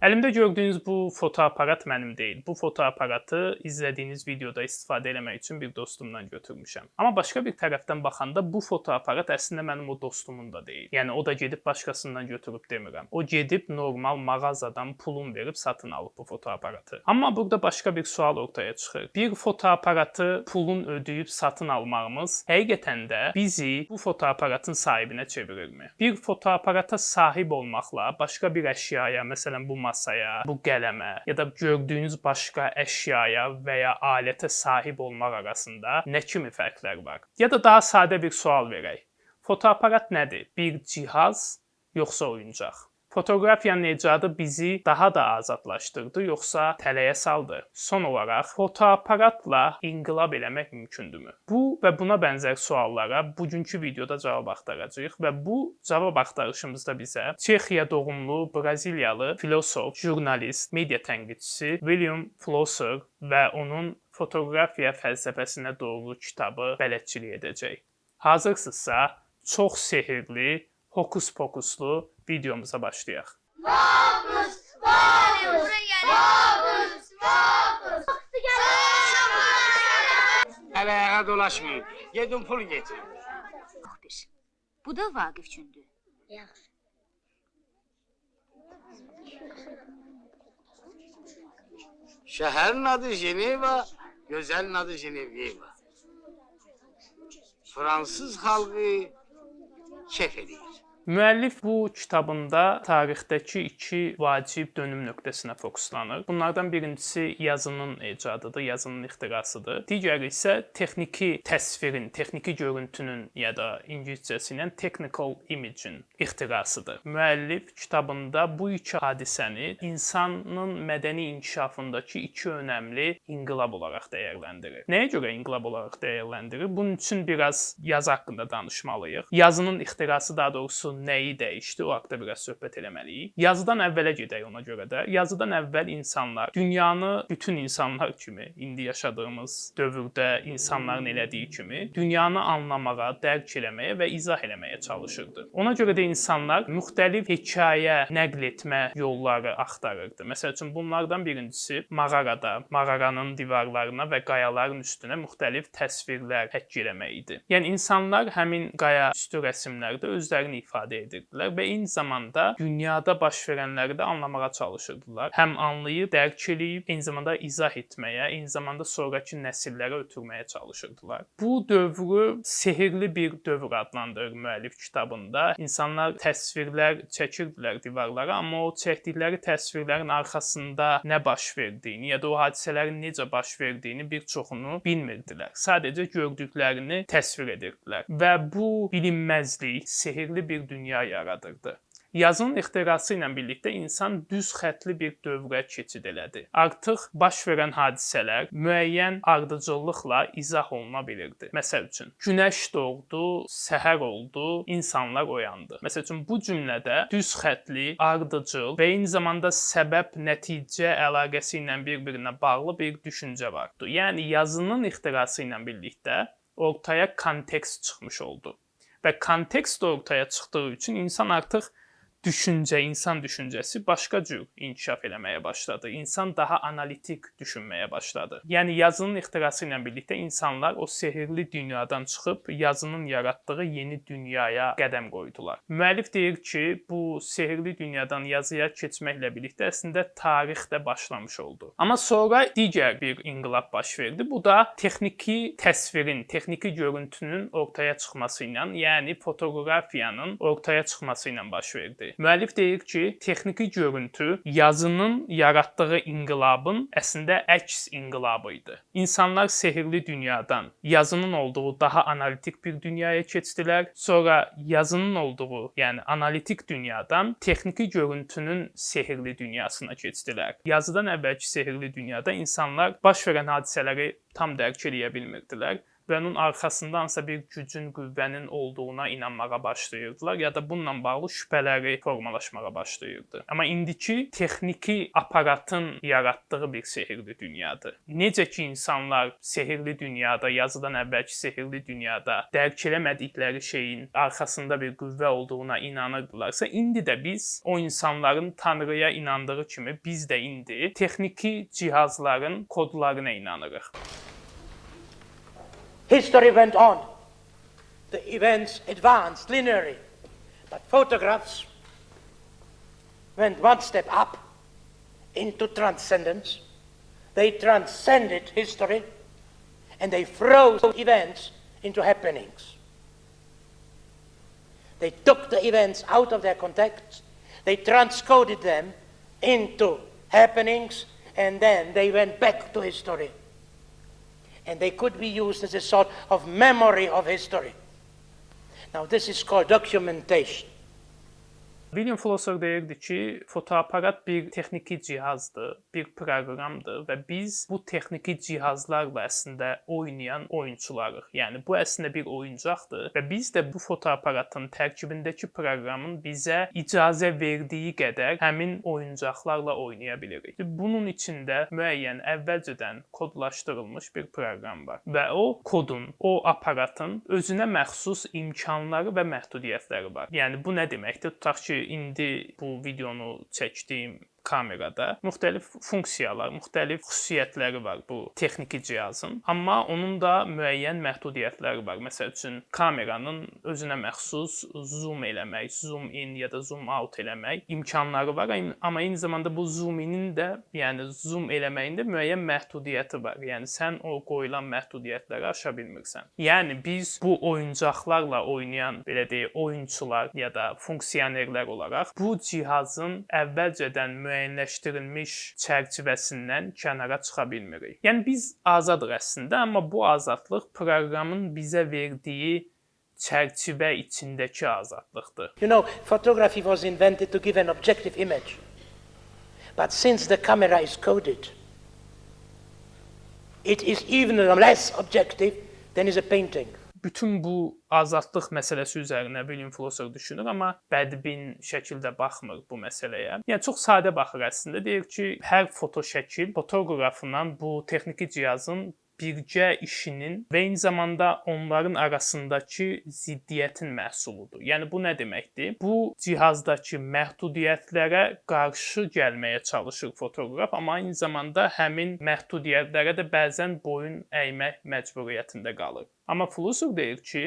Əlimdə gördüyünüz bu fotoaparat mənim deyil. Bu fotoaparatı izlədiyiniz videoda istifadə etmək üçün bir dostumdan götürmüşəm. Amma başqa bir tərəfdən baxanda bu fotoaparat əslində mənim o dostumun da deyil. Yəni o da gedib başqasından götürüb demirəm. O gedib normal mağazadan pulun verib satın alıb bu fotoaparatı. Amma burada başqa bir sual ortaya çıxır. Bir fotoaparatı pulun ödəyib satın almağımız həqiqətən də bizi bu fotoaparatın sahibinə çevirirmi? Bir fotoaparata sahib olmaqla başqa bir əşyaya, məsələn bu masaya, bu qələmə ya da gördüyünüz başqa əşyaya və ya alətə sahib olmaq arasında nə kimi fərqlər var? Ya da daha sadə bir sual verək. Fotoaparat nədir? Bir cihaz, yoxsa oyuncaq? Fotoqrafiyanın icadı bizi daha da azadlaşdırdı, yoxsa tələyə saldı? Son olaraq, fotoaparatla inqilab eləmək mümkündürmü? Bu və buna bənzər suallara bugünkü videoda cavab axtaracağıq və bu cavab axtarışımızda bizə Çexiya doğumlu Braziliyalı filosof, jurnalist, media tənqidçisi William Flosser və onun fotoqrafiya fəlsəfəsinə doğru kitabı bələdçilik edəcək. Hazırsınızsa, çox sehirli, hokus-pokuslu videomuza başlayaq. Fokus, fokus, fokus, fokus. Hələ ayağa dolaşmayın. Gedin pul getirin. Muxbir. Bu da Vaqif üçündür. Yaxşı. Şəhərin adı Jeneva, gözəlin adı Genevieva. Fransız xalqı kef edir. Müəllif bu kitabında tarixdəki iki vacib dönüm nöqtəsinə fokuslanır. Bunlardan birincisi yazının icadıdır, yazının ixtirasıdır. Digəri isə texniki təsvirin, texniki görüntünün ya da ingiliscəsi ilə technical image-in ixtirasıdır. Müəllif kitabında bu iki hadisəni insanın mədəni inkişafındakı iki önəmli inqilab olaraq dəyərləndirir. Nəyə görə inqilab olaraq dəyərləndirir? Bunun üçün biraz yazı haqqında danışmalıyıq. Yazının ixtirası, daha doğrusu nəyi dəyişdi, o haqqda biraz söhbət eləməliyik. Yazıdan əvvələ gedək ona görə də. Yazıdan əvvəl insanlar dünyanı bütün insanlar kimi, indi yaşadığımız dövrdə insanların elədiyi kimi dünyanı anlamağa, dərk eləməyə və izah eləməyə çalışırdı. Ona görə də insanlar müxtəlif hekayə nəql etmə yolları axtarırdı. Məsəl üçün bunlardan birincisi mağarada, mağaranın divarlarına və qayaların üstünə müxtəlif təsvirlər həkk eləmək idi. Yəni insanlar həmin qaya üstü rəsmlərdə özlərini ifadə edirdilər və eyni zamanda dünyada baş verənləri də anlamağa çalışırdılar. Həm anlayıb, dərk edib, eyni zamanda izah etməyə, eyni zamanda sonrakı nəsillərə ötürməyə çalışırdılar. Bu dövrü sehirli bir dövr adlandırır müəllif kitabında. İnsanlar təsvirlər çəkirdilər divarlara, amma o çəkdikləri təsvirlərin arxasında nə baş verdiyini ya da o hadisələrin necə baş verdiyini bir çoxunu bilmirdilər. Sadəcə gördüklərini təsvir edirdilər və bu bilinməzlik sehirli bir dünya yaradırdı. Yazının ixtirası ilə birlikdə insan düz xəttli bir dövrə keçid elədi. Artıq baş verən hadisələr müəyyən ardıcıllıqla izah oluna bilirdi. Məsəl üçün, günəş doğdu, səhər oldu, insanlar oyandı. Məsəl üçün, bu cümlədə düz xəttli, ardıcıl və eyni zamanda səbəb-nəticə əlaqəsi ilə bir-birinə bağlı bir düşüncə vardı. Yəni, yazının ixtirası ilə birlikdə ortaya kontekst çıxmış oldu. Və kontekst ortaya çıxdığı üçün insan artıq insan düşüncəsi başqa cür inkişaf eləməyə başladı. İnsan daha analitik düşünməyə başladı. Yəni yazının ixtirası ilə birlikdə insanlar o sehirli dünyadan çıxıb yazının yaratdığı yeni dünyaya qədəm qoydular. Müəllif deyir ki, bu sehirli dünyadan yazıya keçməklə birlikdə əslində tarix də başlamış oldu. Amma sonra digər bir inqilab baş verdi. Bu da texniki təsvirin, texniki görüntünün ortaya çıxması ilə, yəni fotoqrafiyanın ortaya çıxması ilə baş verdi. Müəllif deyir ki, texniki görüntü yazının yaratdığı inqilabın əslində əks inqilabı idi. İnsanlar sehirli dünyadan yazının olduğu daha analitik bir dünyaya keçdilər. Sonra yazının olduğu, yəni analitik dünyadan texniki görüntünün sehirli dünyasına keçdilər. Yazıdan əvvəlki sehirli dünyada insanlar baş verən hadisələri tam dərk edə bilmirdilər və onun arxasındansa bir gücün, qüvvənin olduğuna inanmağa başlayırdılar ya da bununla bağlı şübhələri formalaşmağa başlayırdı. Amma indiki texniki aparatın yaratdığı bir sehirli dünyadır. Necə ki insanlar sehirli dünyada, yazıdan əvvəlki sehirli dünyada dərk eləmədikləri şeyin arxasında bir qüvvə olduğuna inanırdılarsa, indi də biz o insanların Tanrıya inandığı kimi biz də indi texniki cihazların kodlarına inanırıq. History went on. The events advanced linearly. But photographs went one step up into transcendence. They transcended history and they froze events into happenings. They took the events out of their context, they transcoded them into happenings, and then they went back to history. And they could be used as a sort of memory of history. Now this is called documentation. William Flosser deyirdi ki, fotoaparat bir texniki cihazdır, bir proqramdır və biz bu texniki cihazlarla əslində oynayan oyunçularıq. Yəni bu əslində bir oyuncaqdır və biz də bu fotoaparatın tərkibindəki proqramın bizə icazə verdiyi qədər həmin oyuncaqlarla oynaya bilirik. Bunun içində müəyyən əvvəlcədən kodlaşdırılmış bir proqram var və o kodun, o aparatın özünə məxsus imkanları və məhdudiyyətləri var. Yəni bu nə deməkdir? Tutaq ki, indi bu videonu çəkdiyim kamerada müxtəlif funksiyalar, müxtəlif xüsusiyyətləri var bu texniki cihazın. Amma onun da müəyyən məhdudiyyətləri var. Məsəl üçün kameranın özünə məxsus zoom eləmək, zoom in ya da zoom out eləmək imkanları var. Amma eyni zamanda bu zoom in-in də, yəni zoom eləməyin də müəyyən məhdudiyyəti var. Yəni sən o qoyulan məhdudiyyətləri aşa bilmirsən. Yəni biz bu oyuncaqlarla oynayan, belə deyək, oyunçular ya da funksionerlər olaraq bu cihazın əvvəlcədən müəyyənləşdirilmiş çərçivəsindən kənara çıxa bilmirik. Yəni biz azadıq əslində, amma bu azadlıq proqramın bizə verdiyi çərçivə içindəki azadlıqdır. You know, photography was invented to give an objective image. But since the camera is coded, it is even less objective than is a painting. Bütün bu azadlıq məsələsi üzərinə William Flosser düşünür, amma bədbin şəkildə baxmır bu məsələyə. Yəni çox sadə baxır əslində. Deyir ki, hər fotoşəkil fotoqrafla bu texniki cihazın birgə işinin və eyni zamanda onların arasındakı ziddiyyətin məhsuludur. Yəni bu nə deməkdir? Bu cihazdakı məhdudiyyətlərə qarşı gəlməyə çalışır fotoqraf, amma eyni zamanda həmin məhdudiyyətlərə də bəzən boyun əymək məcburiyyətində qalır. Amma Flosser deyir ki,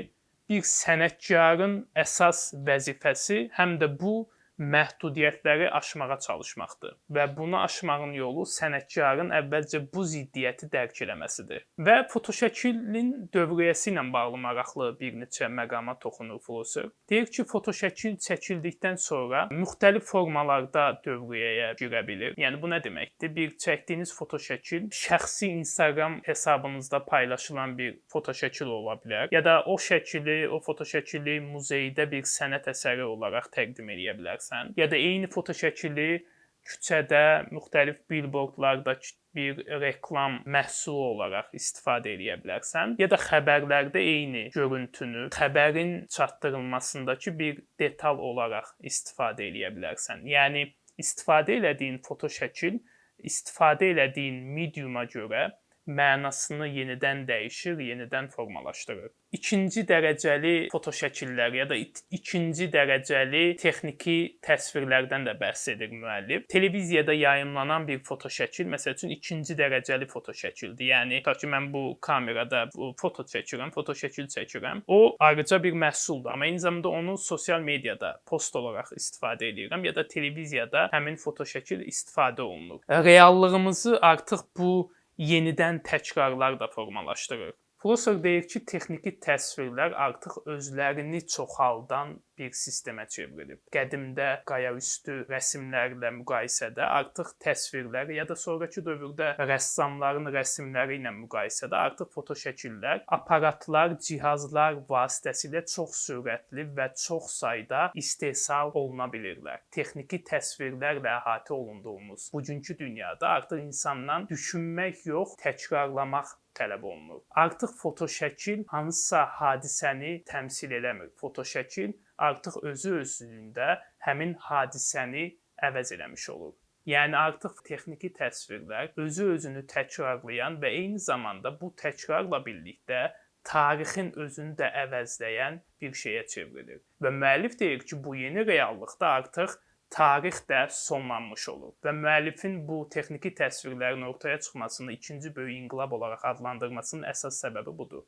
bir sənətkarın əsas vəzifəsi həm də bu məhdudiyyətləri aşmağa çalışmaqdır və bunu aşmağın yolu sənətkarın əvvəlcə bu ziddiyyəti dərk eləməsidir. Və fotoşəkilin dövriyyəsi ilə bağlı maraqlı bir neçə məqama toxunur Flosser. Deyir ki, fotoşəkil çəkildikdən sonra müxtəlif formalarda dövriyyəyə girə bilir. Yəni bu nə deməkdir? Bir çəkdiyiniz fotoşəkil şəxsi Instagram hesabınızda paylaşılan bir fotoşəkil ola bilər ya da o şəkili, o fotoşəkili muzeydə bir sənət əsəri olaraq təqdim edə bilərsiniz. Ya da eyni fotoşəkili küçədə, müxtəlif billboardlarda bir reklam məhsulu olaraq istifadə edə bilərsən. Ya da xəbərlərdə eyni görüntünü xəbərin çatdırılmasındakı bir detal olaraq istifadə edə bilərsən. Yəni istifadə elədiyin fotoşəkil, istifadə elədiyin mediuma görə mənasını yenidən dəyişir, yenidən formalaşdırır. İkinci dərəcəli fotoşəkillər ya da ikinci dərəcəli texniki təsvirlərdən də bəhs edir müəllif. Televiziyada yayımlanan bir fotoşəkil, məsəl üçün ikinci dərəcəli fotoşəkildir. Yəni, tutaq ki, mən bu kamerada foto çəkirəm, fotoşəkil çəkirəm. O ayrıca bir məhsuldur, amma eyni zamanda onu sosial mediada post olaraq istifadə edirəm ya da televiziyada həmin fotoşəkil istifadə olunur. Reallığımızı artıq bu yenidən təkrarlar da formalaşdırır. Flosser deyir ki, texniki təsvirlər artıq özlərini çoxaldan bir sistemə çevrilib. Qədimdə qayaüstü rəsmlərlə müqayisədə artıq təsvirlər ya da sonrakı dövrdə rəssamların rəsmləri ilə müqayisədə artıq fotoşəkillər aparatlar, cihazlar vasitəsilə çox sürətli və çox sayda istehsal oluna bilirlər. Texniki təsvirlərlə əhatə olunduğumuz bugünkü dünyada artıq insandan düşünmək yox, təkrarlamaq tələb olunur. Artıq fotoşəkil hansısa hadisəni təmsil eləmir. Fotoşəkil artıq özü-özlüyündə həmin hadisəni əvəz eləmiş olur. Yəni artıq texniki təsvirlər özü-özünü təkrarlayan və eyni zamanda bu təkrarla birlikdə tarixin özünü də əvəzləyən bir şeyə çevrilir. Və müəllif deyir ki, bu yeni reallıqda artıq tarix də sonlanmış olur. Və müəllifin bu texniki təsvirlərin ortaya çıxmasını ikinci böyük inqilab olaraq adlandırmasının əsas səbəbi budur.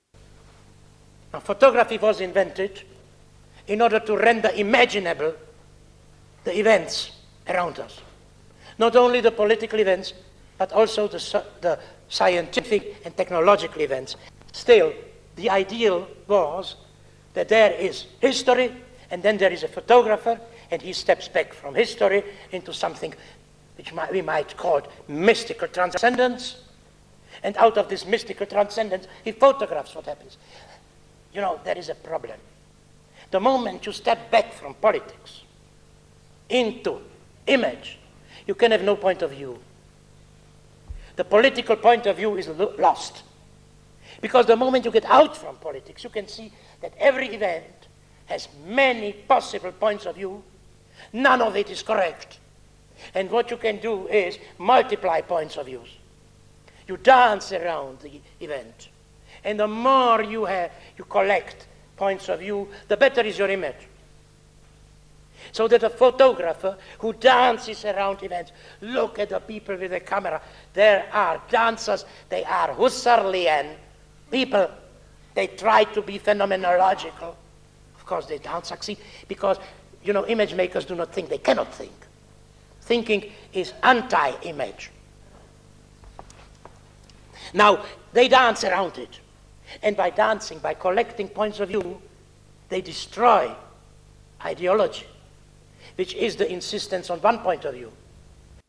Now, photography was invented in order to render imaginable the events around us. Not only the political events, but also the scientific and technological events. Still, the ideal was that there is history, and then there is a photographer, and he steps back from history into something which we might call mystical transcendence. And out of this mystical transcendence, he photographs what happens. You know, there is a problem. The moment you step back from politics into image, you can have no point of view. The political point of view is lost. Because the moment you get out from politics, you can see that every event has many possible points of view. None of it is correct. And what you can do is multiply points of views. You dance around the event. And the more you collect points of view, the better is your image. So that a photographer who dances around events, look at the people with the camera. There are dancers, they are Husserlian people. They try to be phenomenological. Of course, they don't succeed because, you know, image makers do not think. They cannot think. Thinking is anti-image. Now, they dance around it. And by dancing, by collecting points of view, they destroy ideology, which is the insistence on one point of view.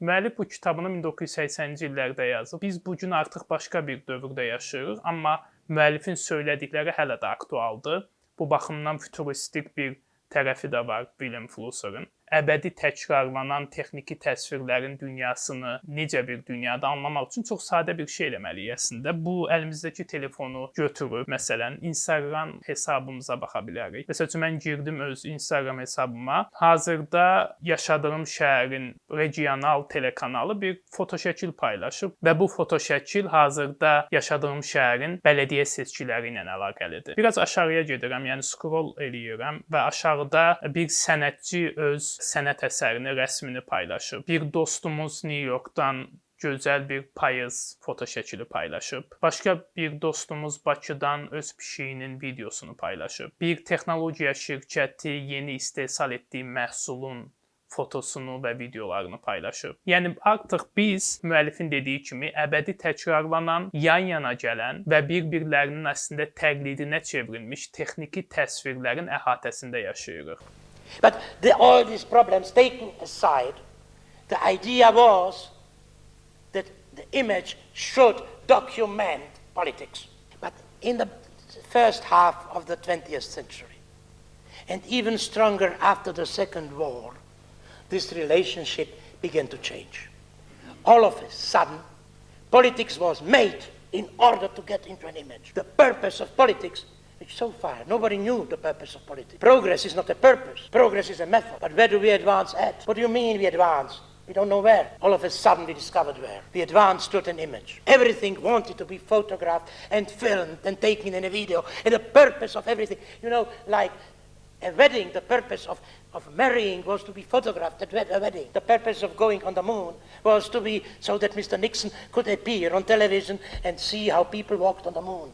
Müəllif bu kitabını 1980-ci illərdə yazıb. Biz bugün artıq başqa bir dövrdə yaşayırıq, amma müəllifin söylədikləri hələ də aktualdır. Bu baxımdan futuristik bir tərəfi də var William Flusser'ın. Əbədi təkrarlanan texniki təsvirlərin dünyasını necə bir dünyada anlamaq üçün çox sadə bir şey eləməliyik əslində. Bu əlimizdəki telefonu götürüb, məsələn, Instagram hesabımıza baxa bilərik. Məsəl üçün mən girdim öz Instagram hesabıma. Hazırda yaşadığım şəhərin regional telekanalı bir fotoşəkil paylaşıb və bu fotoşəkil hazırda yaşadığım şəhərin bələdiyyə seçkiləri ilə əlaqəlidir. Biraz aşağıya gedirəm, yəni scroll eləyirəm və aşağıda bir sənətçi öz sənət əsərini, rəsmini paylaşıb. Bir dostumuz New Yorkdan gözəl bir payız fotoşəkili paylaşıb. Başqa bir dostumuz Bakıdan öz pişiyinin videosunu paylaşıb. Bir texnologiya şirkəti yeni istehsal etdiyi məhsulun fotosunu və videolarını paylaşıb. Yəni artıq biz müəllifin dediyi kimi əbədi təkrarlanan, yan-yana gələn və bir-birlərinin əslində təqlidinə çevrilmiş texniki təsvirlərin əhatəsində yaşayırıq. But all these problems taken aside, the idea was that the image should document politics. But in the first half of the 20th century, and even stronger after the Second War, this relationship began to change. All of a sudden, politics was made in order to get into an image. The purpose of politics, which so far nobody knew the purpose of politics. Progress is not a purpose. Progress is a method. But where do we advance at? What do you mean we advance? We don't know where. All of a sudden we discovered where. We advanced to an image. Everything wanted to be photographed and filmed and taken in a video. And the purpose of everything, you know, like a wedding, the purpose of marrying was to be photographed at a wedding. The purpose of going on the moon was to be so that Mr. Nixon could appear on television and see how people walked on the moon.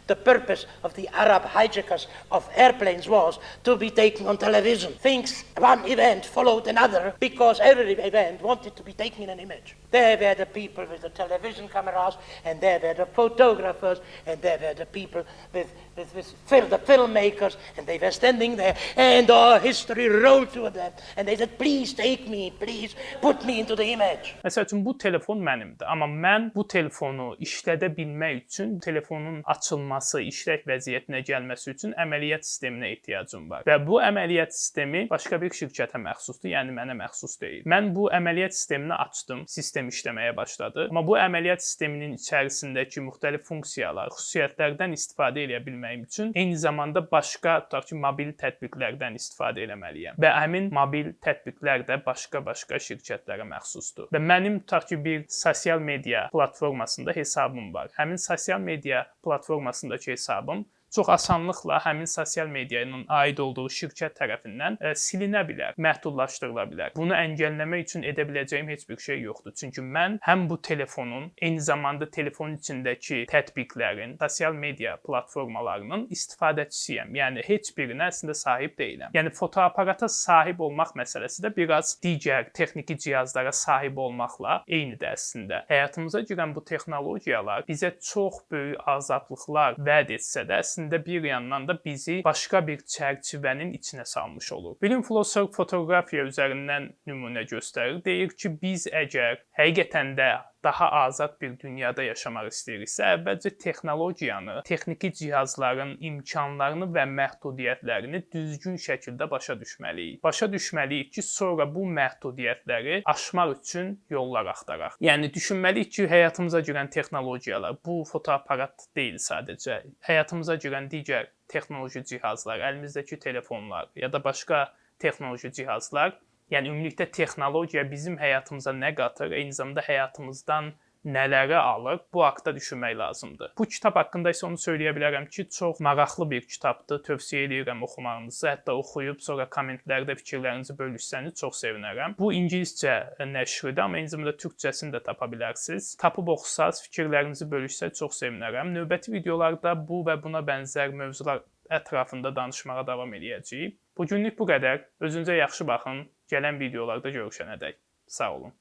The purpose of the Arab hijackers of airplanes was to be taken on television. Things, one event followed another because every event wanted to be taken in an image. There were the people with the television cameras, and there were the photographers, and there were the people with the filmmakers, and they were standing there, and our history rolled to them, and they said, please take me, please put me into the image. Məsəl üçün bu telefon mənimdir, amma mən bu telefonu işlədə bilmək üçün telefonun açılması, işlək vəziyyətinə gəlməsi üçün əməliyyat sisteminə ehtiyacım var. Və bu əməliyyat sistemi başqa bir şirkətə məxsusdur, yəni mənə məxsus deyil. Mən bu əməliyyat sistemini açdım, sistem işləməyə başladı. Amma bu əməliyyat sisteminin içərisindəki müxtəlif funksiyalar, xüsusiyyətlərdən istifadə edə bilməyim üçün eyni zamanda başqa, tutaq ki, mobil tətbiqlərdən istifadə etməliyəm. Və həmin mobil tətbiqlər də başqa şirkətlərə məxsusdur. Və mənim tutaq ki, bir sosial media platformasında hesabım var. Həmin sosial media platformasındakı hesabım çox asanlıqla həmin sosial medianın aid olduğu şirkət tərəfindən silinə bilər, məhdudlaşdırıla bilər. Bunu əngəlləmək üçün edə biləcəyim heç bir şey yoxdur. Çünki mən həm bu telefonun, eyni zamanda telefonun içindəki tətbiqlərin, sosial media platformalarının istifadəçisiyəm. Yəni heç birinə əslində sahib deyiləm. Yəni fotoaparata sahib olmaq məsələsi də biraz digər texniki cihazlara sahib olmaqla eynidir əslində. Həyatımıza girən bu texnologiyalar bizə çox böyük azadlıqlar vəd etsə də, əslində bir yandan da bizi başqa bir çərçivənin içinə salmış olur. Bilim filosof fotoqrafiya üzərindən nümunə göstərir. Deyir ki, biz əgər həqiqətən də daha azad bir dünyada yaşamaq istəyiriksə, əvvəlcə texnologiyanı, texniki cihazların imkanlarını və məhdudiyyətlərini düzgün şəkildə başa düşməliyik. Başa düşməliyik ki, sonra bu məhdudiyyətləri aşmaq üçün yollar axtaraq. Yəni düşünməliyik ki, həyatımıza girən texnologiyalar, bu fotoaparat deyil sadəcə. Həyatımıza girən digər texnoloji cihazlar, əlimizdəki telefonlar ya da başqa texnoloji cihazlar, yəni ümumilikdə texnologiya bizim həyatımıza nə qatır, eyni zamanda həyatımızdan nələri alır, bu haqqda düşünmək lazımdır. Bu kitab haqqında isə onu söyləyə bilərəm ki, çox maraqlı bir kitabdır. Tövsiyə edirəm oxumağınızı. Hətta oxuyub sonra kommentlərdə fikirlərinizi bölüşsəniz çox sevinərəm. Bu ingiliscə nəşridir, amma eyni zamanda türkcəsini də tapa bilərsiniz. Tapıb oxusaz, fikirlərinizi bölüşsəz çox sevinərəm. Növbəti videolarda bu və buna bənzər mövzular ətrafında danışmağa davam edəcəyik. Bu günlük bu qədər. Özünüzə yaxşı baxın. Gələn videolarda görüşənədək. Sağ olun.